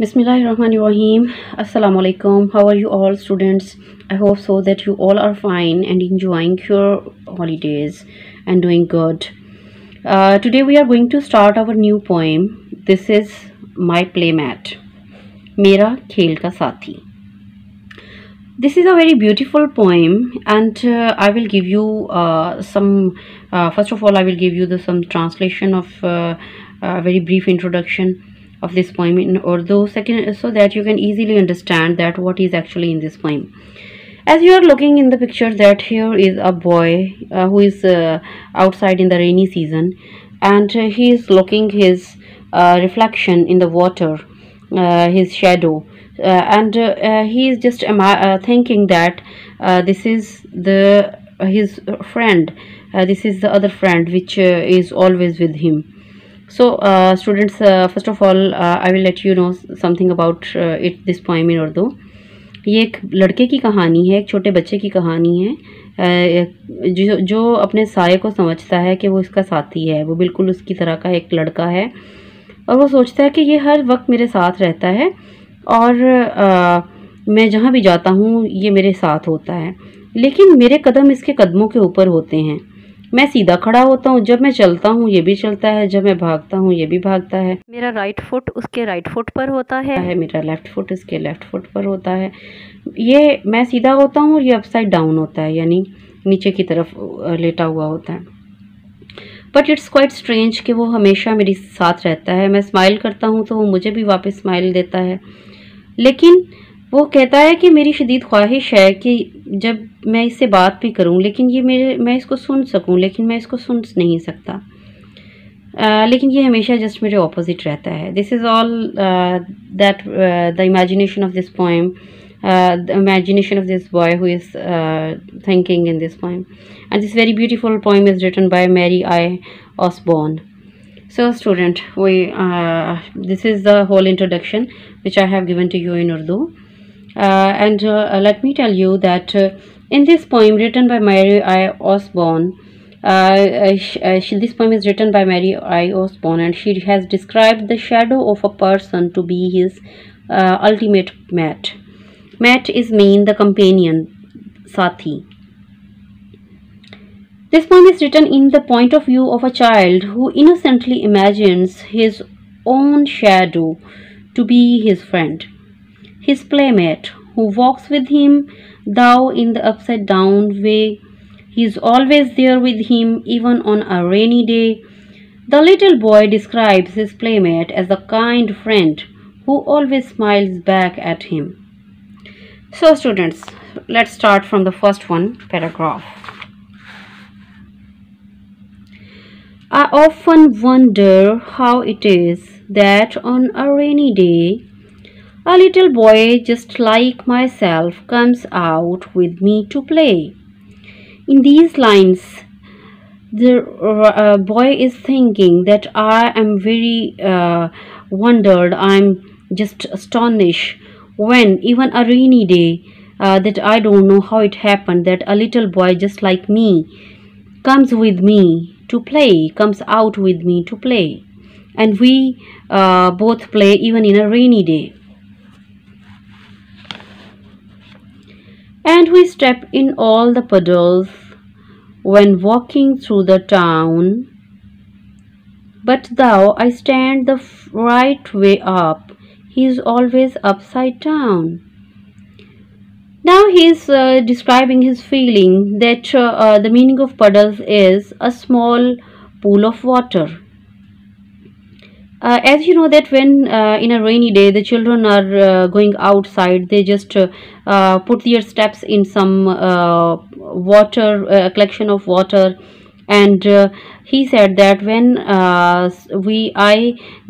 Bismillahirrahmanirrahim. Assalamu alaikum. How are you all, students? I hope so that you all are fine and enjoying your holidays and doing good. Today we are going to start our new poem. This is my playmate. मेरा खेल का साथी. This is a very beautiful poem, and I will give you some. First of all, I will give you some translation of a very brief introduction of this poem in Urdu. Second, so that you can easily understand that what is actually in this poem. As you are looking in the picture, that here is a boy who is outside in the rainy season, and he is looking his reflection in the water, his shadow, and he is just thinking that this is the his friend, this is the other friend which is always with him. So students, first of all I will let you know something about this poem in Urdu. ये एक लड़के की कहानी है, एक छोटे बच्चे की कहानी है जो अपने साये को समझता है कि वो इसका साथी है, वो बिल्कुल उसकी तरह का एक लड़का है और वो सोचता है कि ये हर वक्त मेरे साथ रहता है और मैं जहाँ भी जाता हूँ ये मेरे साथ होता है, लेकिन मेरे कदम इसके कदमों के ऊपर होते हैं। मैं सीधा खड़ा होता हूँ, जब मैं चलता हूँ ये भी चलता है, जब मैं भागता हूँ ये भी भागता है। मेरा राइट फुट उसके राइट फुट पर होता है, मेरा लेफ़्ट फुट इसके लेफ़्ट फुट पर होता है। ये मैं सीधा होता हूँ और ये अपसाइड डाउन होता है, यानी नीचे की तरफ लेटा हुआ होता है। बट इट्स क्वाइट स्ट्रेंज कि वो हमेशा मेरे साथ रहता है। मैं स्माइल करता हूँ तो वो मुझे भी वापस स्माइल देता है, लेकिन वो कहता है कि मेरी शदीद ख्वाहिश है कि जब मैं इससे बात भी करूं, लेकिन ये मैं इसको सुन सकूं, लेकिन मैं इसको सुन नहीं सकता। लेकिन ये हमेशा जस्ट मेरे ऑपोजिट रहता है। This is all that the imagination of this poem, the imagination of this boy who is thinking in this poem. And this very beautiful poem is written by Mary I. Osborne. So student, this is the whole introduction which I have given to you in Urdu. And let me tell you that in this poem written by Mary I. Osborne, this poem is written by Mary I. Osborne, and she has described the shadow of a person to be his ultimate mate. Mate is mean the companion, sathi. This poem is written in the point of view of a child who innocently imagines his own shadow to be his friend, his playmate, who walks with him, though in the upside down way. He is always there with him, even on a rainy day. The little boy describes his playmate as a kind friend who always smiles back at him. So students, let's start from the first one paragraph. I often wonder how it is that on a rainy day, a little boy just like myself comes out with me to play. In these lines, the boy is thinking that I am very wondered, I'm just astonished when even a rainy day, that I don't know how it happened that a little boy just like me comes with me to play, comes out with me to play, and we both play even in a rainy day. And we step in all the puddles when walking through the town. But though I stand the right way up, he is always upside down. Now he is describing his feeling that the meaning of puddles is a small pool of water. As you know that when in a rainy day the children are going outside, they just put their steps in some water, collection of water, and he said that when I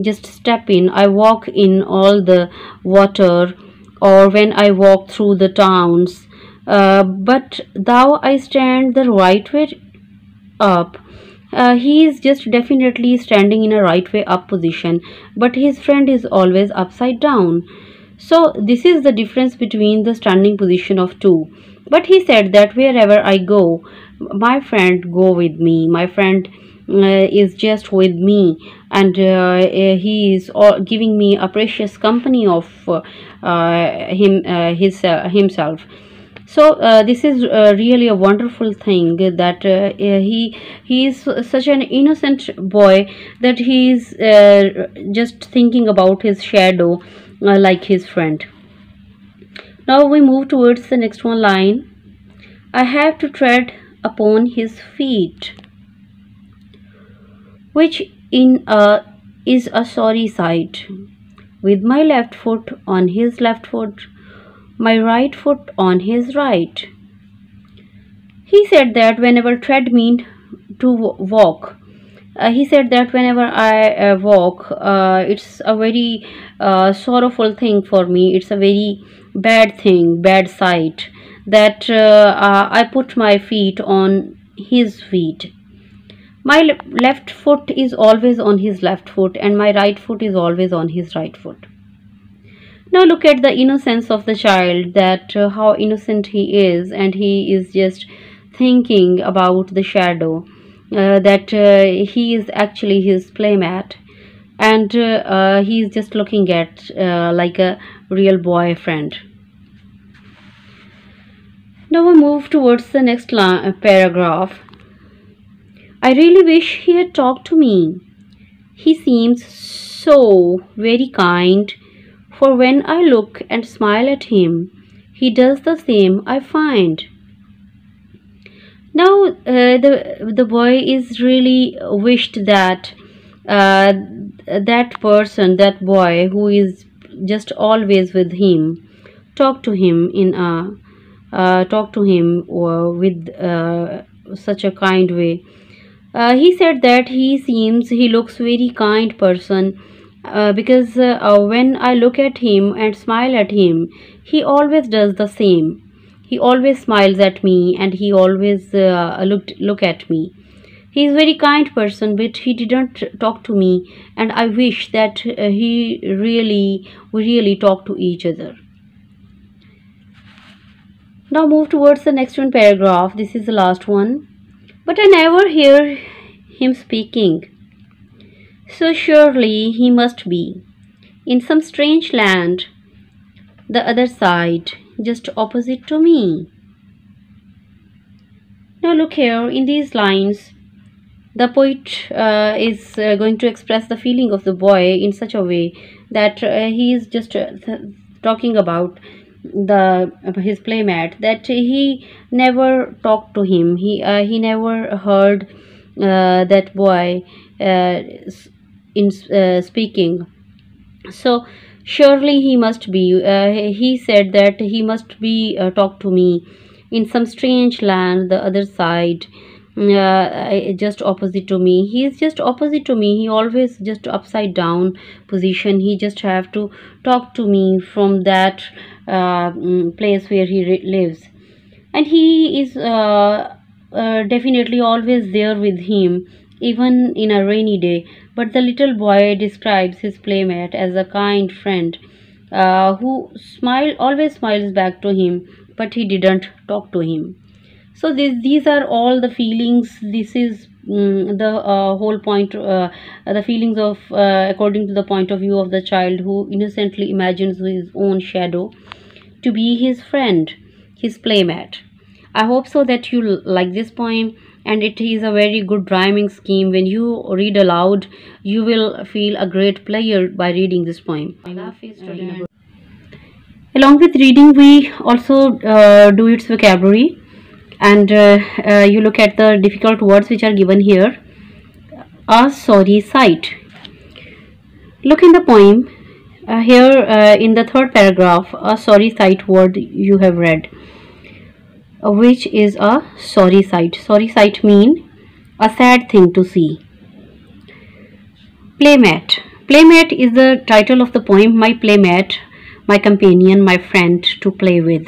just step in, I walk in all the water, or when I walk through the towns, but thou I stand the right way up. He is just definitely standing in a right way up position, but his friend is always upside down. So this is the difference between the standing position of two. But he said that wherever I go, my friend go with me. My friend is just with me, and he is giving me a precious company of himself. So this is really a wonderful thing that he is such an innocent boy that he is just thinking about his shadow like his friend. Now we move towards the next one line. I have to tread upon his feet, which in a is a sorry sight, with my left foot on his left foot, my right foot on his right. He said that whenever tread mean to walk. He said that whenever I walk, it's a very sorrowful thing for me. It's a very bad thing, bad sight that I put my feet on his feet. My left foot is always on his left foot, and my right foot is always on his right foot. Now look at the innocence of the child, that how innocent he is, and he is just thinking about the shadow, that he is actually his playmate, and he is just looking at like a real boyfriend. Now we move towards the next paragraph. I really wish he had talked to me. He seems so very kind, for when I look and smile at him, he does the same, I find. Now the boy is really wished that that person, that boy who is just always with him, talk to him in a talk to him with such a kind way. He said that he looks very kind person, because when I look at him and smile at him, he always does the same. He always smiles at me, and he always look at me. He is very kind person, but he didn't talk to me, and I wish that we really talk to each other. Now move towards the next one paragraph. This is the last one. But I never hear him speaking. So surely he must be in some strange land, the other side, just opposite to me. Now look here, in these lines, the poet is going to express the feeling of the boy in such a way that he is just talking about his playmate, that he never talked to him. He never heard that boy in speaking. So surely he must be. He said that he must be talk to me in some strange land, the other side, just opposite to me. He is just opposite to me. He always just upside down position. He just have to talk to me from that place where he lives, and he is definitely always there with him, even in a rainy day. But the little boy describes his playmate as a kind friend who always smiles back to him, but he didn't talk to him. So these are all the feelings. This is the whole point, the feelings of according to the point of view of the child who innocently imagines his own shadow to be his friend, his playmate. I hope so that you like this poem, and it is a very good rhyming scheme. When you read aloud, you will feel a great pleasure by reading this poem. Along with reading, we also do its vocabulary, and you look at the difficult words which are given here. A sorry sight. Look in the poem. Here in the third paragraph, a sorry sight word you have read, which is a sorry sight. Sorry sight mean a sad thing to see. Playmate. Playmate is the title of the poem. My playmate, my companion, my friend to play with.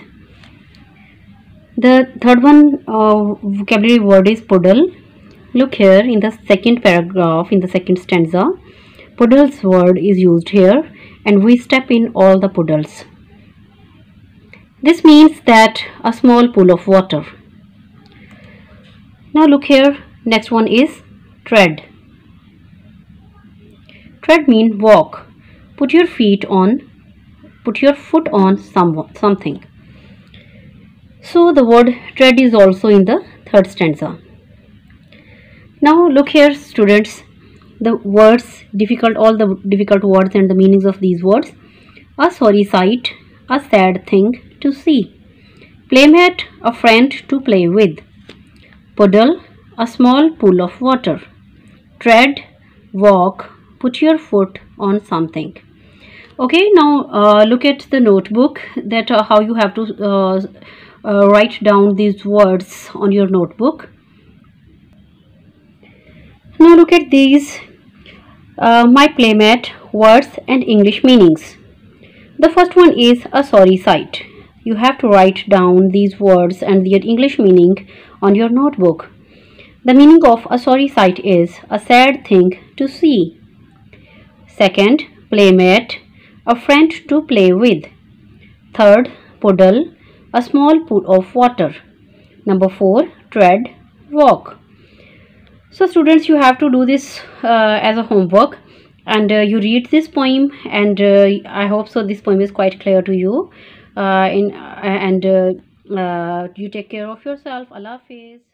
The third one vocabulary word is puddle. Look here in the second paragraph, in the second stanza, puddles word is used here, and we step in all the puddles. This means that a small pool of water. Now look here, next one is Tread. Tread mean walk. Put your feet on. Put your foot on something. So the word tread is also in the third stanza. Now look here, students. The words difficult, all the difficult words and the meanings of these words. A sorry sight, a sad thing to see. Playmate, a friend to play with. Puddle, a small pool of water. Tread, walk, put your foot on something. Okay, now look at the notebook, that how you have to write down these words on your notebook. Now look at these my playmate words and English meanings. The first one is a sorry sight. You have to write down these words and their English meaning on your notebook. The meaning of a sorry sight is a sad thing to see. Second, playmate, a friend to play with. Third, puddle, a small pool of water. Number 4, tread, walk. So students, you have to do this as a homework, and you read this poem, and I hope so this poem is quite clear to you. You take care of yourself. Allah Hafiz.